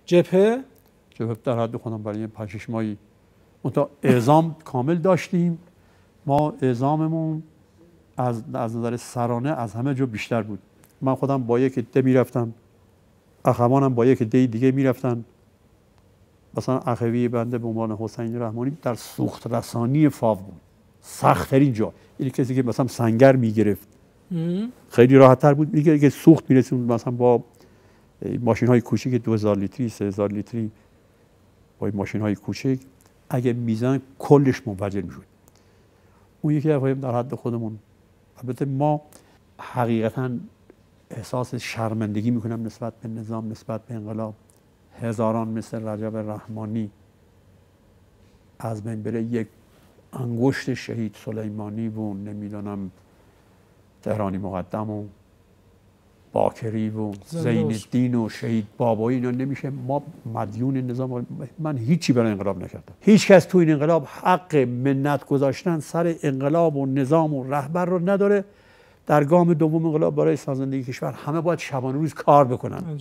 جبهه در حد خودم برای 5-6 ماهی منتها اعزام کامل داشتیم. ما اعزاممون از نظر سرانه از همه جا بیشتر بود. من خودم با یک عده میرفتم، اخوانم با یک عده دیگه میرفتن. مثلا اخوی بنده به عنوان حسین رحمانی در سوخت رسانی فاو بود، سخت ترین جا. این کسی که مثلا سنگر میگرفت خیلی راحت تر بود، میگه که سوخت میرسید مثلا با ماشین های کوچیک 2000 لیتری 3000 لیتری، با ماشین های کوچیک اگه میزنن کلش منفجر میشد. اون یکی دفعه در حد خودمون. البته ما حقیقتا احساس شرمندگی میکنم نسبت به نظام، نسبت به انقلاب. هزاران مثل رجب رحمانی از بین بره، یک انگشت شهید سلیمانی و نمیدونم تهرانی مقدم و باکری و زین الدین و شهید بابایی، اینا نمیشه. ما مدیون نظام. من هیچی برای انقلاب نکردم. هیچ کس تو این انقلاب حق منت گذاشتن سر انقلاب و نظام و رهبر رو نداره. در گام دوم انقلاب برای سازندگی کشور همه باید شبانه روز کار بکنن.